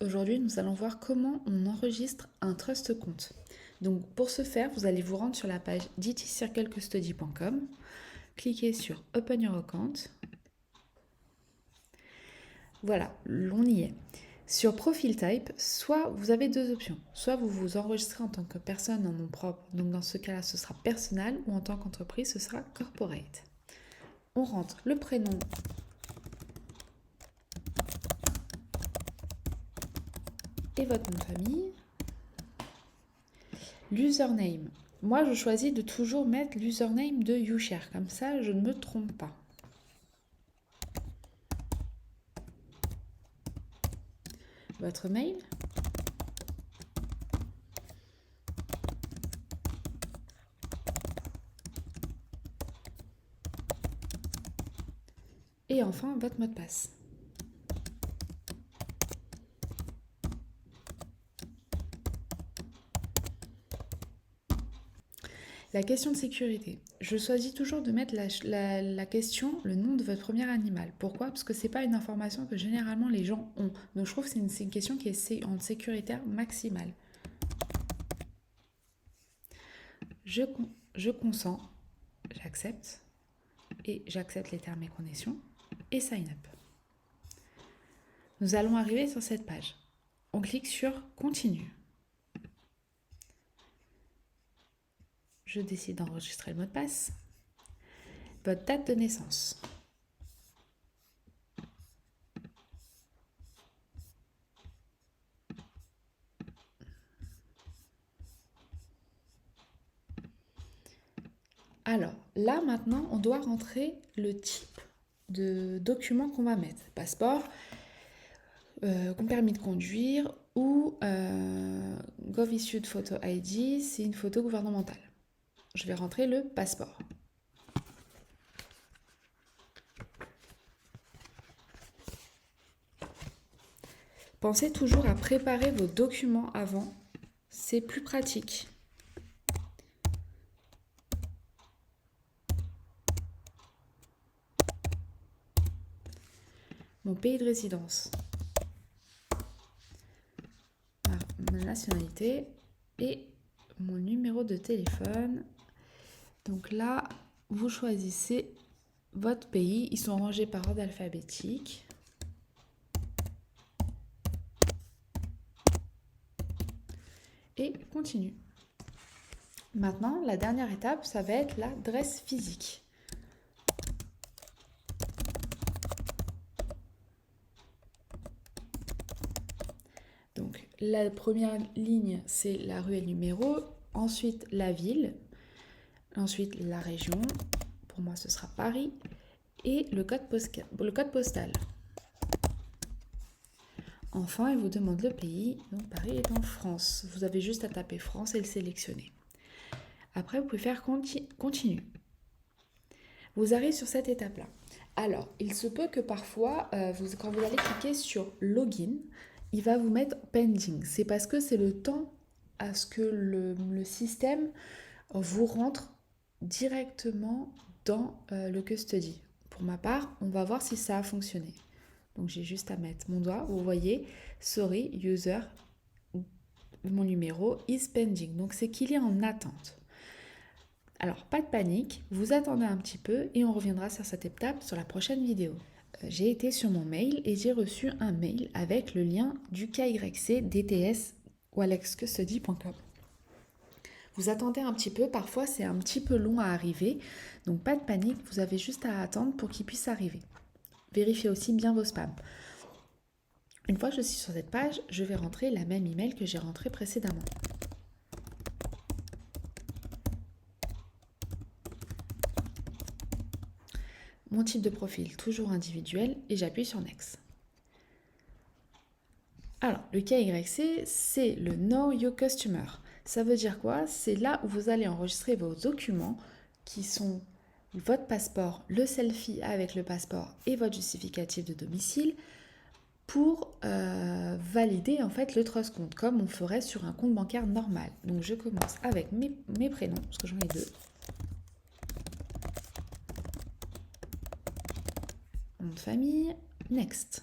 Aujourd'hui, nous allons voir comment on enregistre un trust compte. Donc, pour ce faire, vous allez vous rendre sur la page dtcirclecustody.com, cliquez sur Open Your Account. Voilà, on y est. Sur Profile Type, soit vous avez deux options. Soit vous vous enregistrez en tant que personne en nom propre, donc dans ce cas-là, ce sera personnel, ou en tant qu'entreprise, ce sera corporate. On rentre le prénom et votre nom de famille. L'username. Moi, je choisis de toujours mettre l'username de YouShare, comme ça, je ne me trompe pas. Votre mail. Et enfin, votre mot de passe. La question de sécurité. Je choisis toujours de mettre la question, le nom de votre premier animal. Pourquoi? Parce que ce n'est pas une information que généralement les gens ont. Donc je trouve que c'est une question qui est en sécuritaire maximale. Je consens, j'accepte, et j'accepte les termes et conditions, et sign up. Nous allons arriver sur cette page. On clique sur continue. Je décide d'enregistrer le mot de passe. Votre date de naissance. Alors, là, maintenant, on doit rentrer le type de document qu'on va mettre. Passeport, permis de conduire ou Gov Issued Photo ID, c'est une photo gouvernementale. Je vais rentrer le passeport. Pensez toujours à préparer vos documents avant, c'est plus pratique. Mon pays de résidence, ma nationalité et mon numéro de téléphone. Donc là, vous choisissez votre pays. Ils sont rangés par ordre alphabétique. Et continue. Maintenant, la dernière étape, ça va être l'adresse physique. Donc, la première ligne, c'est la rue et le numéro. Ensuite, la ville. Ensuite, la région. Pour moi, ce sera Paris. Et le code postal. Enfin, il vous demande le pays. Donc, Paris est en France. Vous avez juste à taper France et le sélectionner. Après, vous pouvez faire continue. Vous arrivez sur cette étape-là. Alors, il se peut que parfois, quand vous allez cliquer sur Login, il va vous mettre Pending. C'est parce que c'est le temps à ce que le système vous rentre directement dans le custody. Pour ma part, on va voir si ça a fonctionné. Donc, j'ai juste à mettre mon doigt. Vous voyez, sorry, user, mon numéro is pending. Donc, c'est qu'il est en attente. Alors, pas de panique, vous attendez un petit peu et on reviendra sur cette étape sur la prochaine vidéo. J'ai été sur mon mail et j'ai reçu un mail avec le lien du KYC DTS walexcustody.com. Vous attendez un petit peu, parfois c'est un petit peu long à arriver, donc pas de panique, vous avez juste à attendre pour qu'il puisse arriver. Vérifiez aussi bien vos spams. Une fois que je suis sur cette page, je vais rentrer la même email que j'ai rentré précédemment. Mon type de profil, toujours individuel, et j'appuie sur Next. Alors, le KYC, c'est le Know Your Customer. Ça veut dire quoi? C'est là où vous allez enregistrer vos documents qui sont votre passeport, le selfie avec le passeport et votre justificatif de domicile pour valider en fait le trust compte comme on ferait sur un compte bancaire normal. Donc je commence avec mes prénoms, parce que j'en ai deux. Nom de famille, next.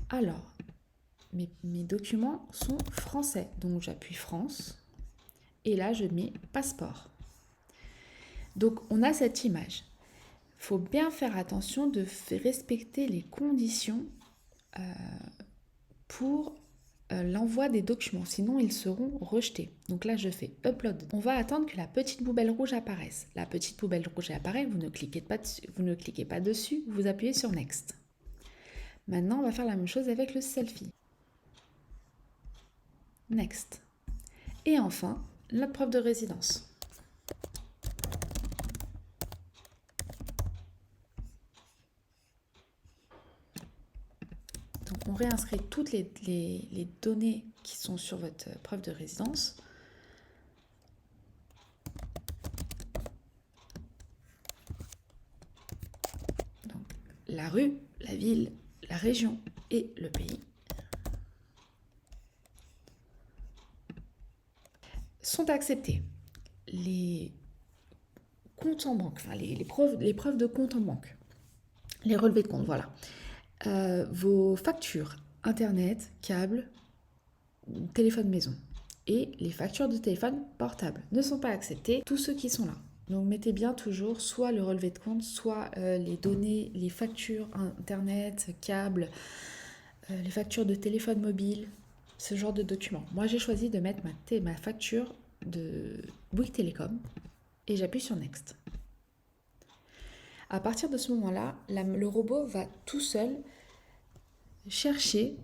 Alors, mes documents sont français. Donc j'appuie France et là je mets passeport. Donc on a cette image. Il faut bien faire attention de respecter les conditions pour l'envoi des documents, sinon ils seront rejetés. Donc là je fais upload. On va attendre que la petite poubelle rouge apparaisse. La petite poubelle rouge apparaît, vous ne cliquez pas dessus, vous appuyez sur next. Maintenant on va faire la même chose avec le selfie. Next. Et enfin, notre preuve de résidence. Donc on réinscrit toutes les données qui sont sur votre preuve de résidence. Donc la rue, la ville, la région et le pays sont acceptés. Les comptes en banque, enfin les preuves de compte en banque, les relevés de compte, voilà. Vos factures internet, câble, téléphone maison et les factures de téléphone portable ne sont pas acceptées, tous ceux qui sont là. Donc mettez bien toujours soit le relevé de compte, soit les données, les factures internet, câble, les factures de téléphone mobile, ce genre de documents. Moi j'ai choisi de mettre ma facture de Bouygues Télécom et j'appuie sur Next. À partir de ce moment-là, le robot va tout seul chercher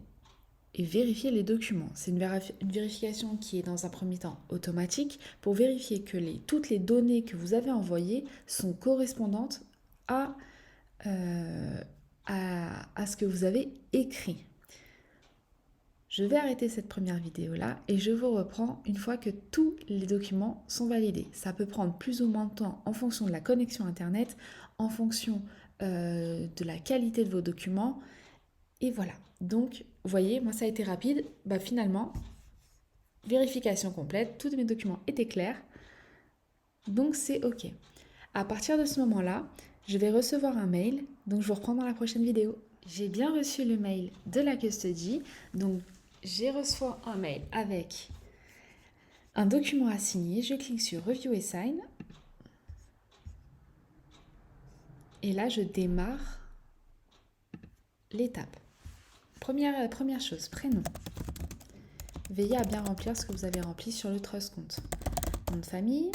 et vérifier les documents. C'est une vérification qui est dans un premier temps automatique pour vérifier que toutes les données que vous avez envoyées sont correspondantes à ce que vous avez écrit. Je vais arrêter cette première vidéo-là et je vous reprends une fois que tous les documents sont validés. Ça peut prendre plus ou moins de temps en fonction de la connexion Internet, en fonction de la qualité de vos documents. Et voilà. Donc, vous voyez, moi ça a été rapide. Finalement, vérification complète, tous mes documents étaient clairs. Donc c'est OK. À partir de ce moment-là, je vais recevoir un mail. Donc je vous reprends dans la prochaine vidéo. J'ai bien reçu le mail de la custody. Donc j'ai reçu un mail avec un document à signer. Je clique sur Review et Sign. Et là, je démarre l'étape. Première chose, prénom. Veillez à bien remplir ce que vous avez rempli sur le trust compte. Nom de famille,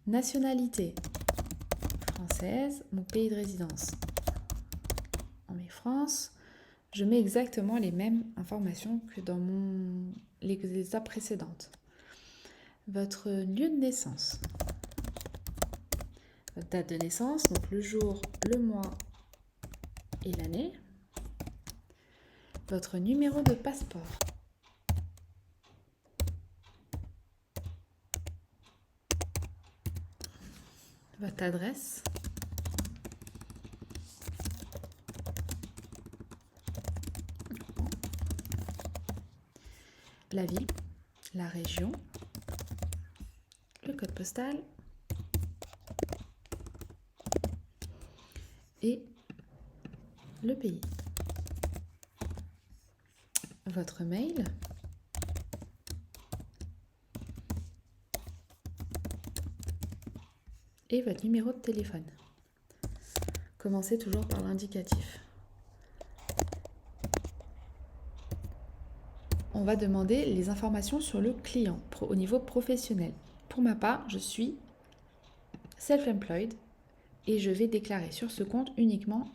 nationalité française, mon pays de résidence. On met France. Je mets exactement les mêmes informations que dans les étapes précédentes. Votre lieu de naissance. Votre date de naissance, donc le jour, le mois et l'année. Votre numéro de passeport. Votre adresse. La ville, la région, le code postal et le pays. Votre mail. Et votre numéro de téléphone. Commencez toujours par l'indicatif. On va demander les informations sur le client au niveau professionnel. Pour ma part, je suis self-employed et je vais déclarer sur ce compte uniquement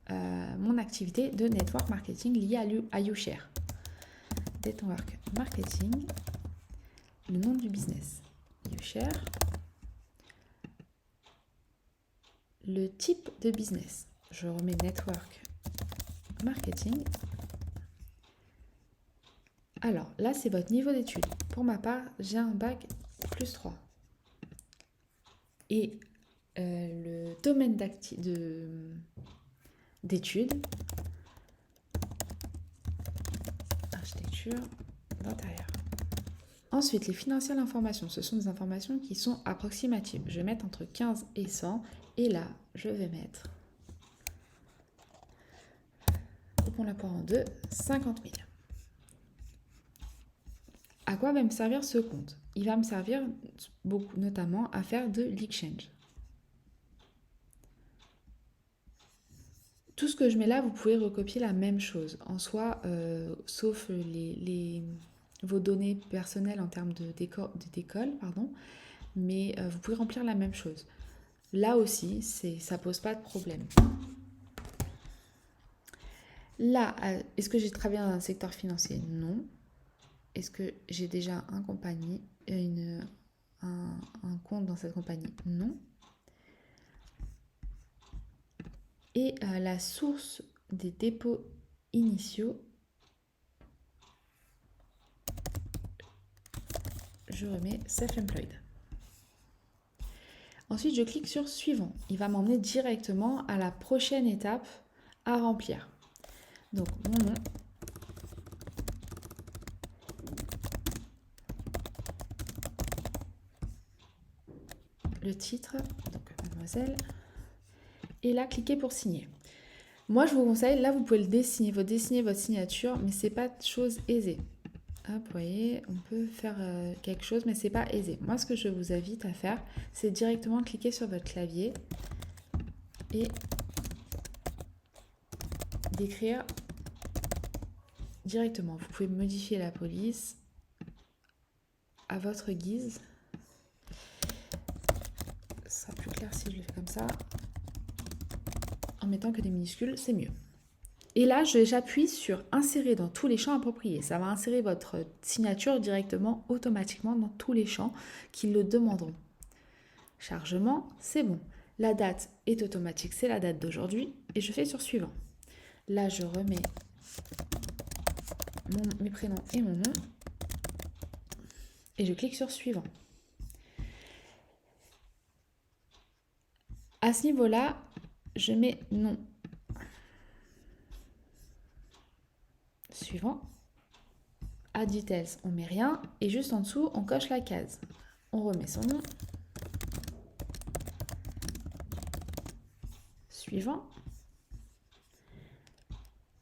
mon activité de network marketing liée à YouShare. Network marketing, le nom du business, YouShare. Le type de business, je remets network marketing. Alors là, c'est votre niveau d'études. Pour ma part, j'ai un bac +3. Et le domaine d'études, architecture d'intérieur. Ensuite, les financières d'information, ce sont des informations qui sont approximatives. Je vais mettre entre 15 et 100. Et là, je vais mettre, coupons la poire en deux, 50 000. À quoi va me servir ce compte? Il va me servir beaucoup, notamment à faire de l'exchange. Tout ce que je mets là, vous pouvez recopier la même chose. En soi, sauf vos données personnelles en termes d'école, pardon, mais vous pouvez remplir la même chose. Là aussi, ça pose pas de problème. Là, est-ce que j'ai travaillé dans un secteur financier? Non. Est-ce que j'ai déjà un compte dans cette compagnie? Non. Et la source des dépôts initiaux, je remets Self-Employed. Ensuite, je clique sur Suivant. Il va m'emmener directement à la prochaine étape à remplir. Donc, mon nom. Le titre, donc mademoiselle. Et là, cliquez pour signer. Moi, je vous conseille, là, vous pouvez dessiner votre signature, mais c'est pas chose aisée. Hop, vous voyez, on peut faire quelque chose, mais c'est pas aisé. Moi, ce que je vous invite à faire, c'est directement cliquer sur votre clavier et d'écrire directement. Vous pouvez modifier la police à votre guise. Ça sera plus clair si je le fais comme ça. En mettant que des minuscules, c'est mieux. Et là, j'appuie sur insérer dans tous les champs appropriés. Ça va insérer votre signature directement, automatiquement dans tous les champs qui le demanderont. Chargement, c'est bon. La date est automatique, c'est la date d'aujourd'hui. Et je fais sur suivant. Là, je remets mes prénoms et mon nom. Et je clique sur suivant. À ce niveau-là, je mets nom. Suivant. Add details, on met rien. Et juste en dessous, on coche la case. On remet son nom. Suivant.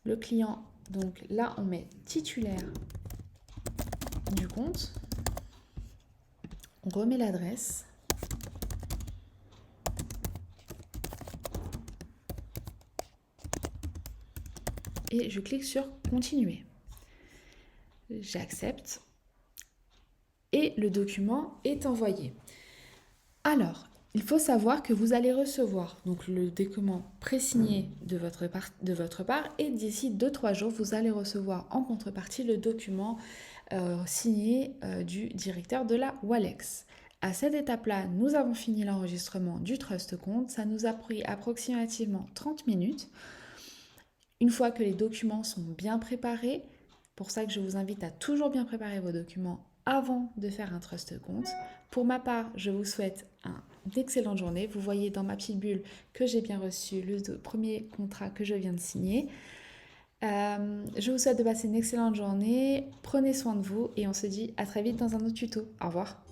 Le client, donc là, on met titulaire du compte. On remet l'adresse. Et je clique sur continuer. J'accepte. Et le document est envoyé. Alors, il faut savoir que vous allez recevoir donc le document pré-signé de votre part et d'ici 2-3 jours, vous allez recevoir en contrepartie le document signé du directeur de la Walex. À cette étape-là, nous avons fini l'enregistrement du Trust Compte. Ça nous a pris approximativement 30 minutes. Une fois que les documents sont bien préparés, pour ça que je vous invite à toujours bien préparer vos documents avant de faire un Trust Compte. Pour ma part, je vous souhaite une excellente journée. Vous voyez dans ma petite bulle que j'ai bien reçu le premier contrat que je viens de signer. Je vous souhaite de passer une excellente journée. Prenez soin de vous et on se dit à très vite dans un autre tuto. Au revoir.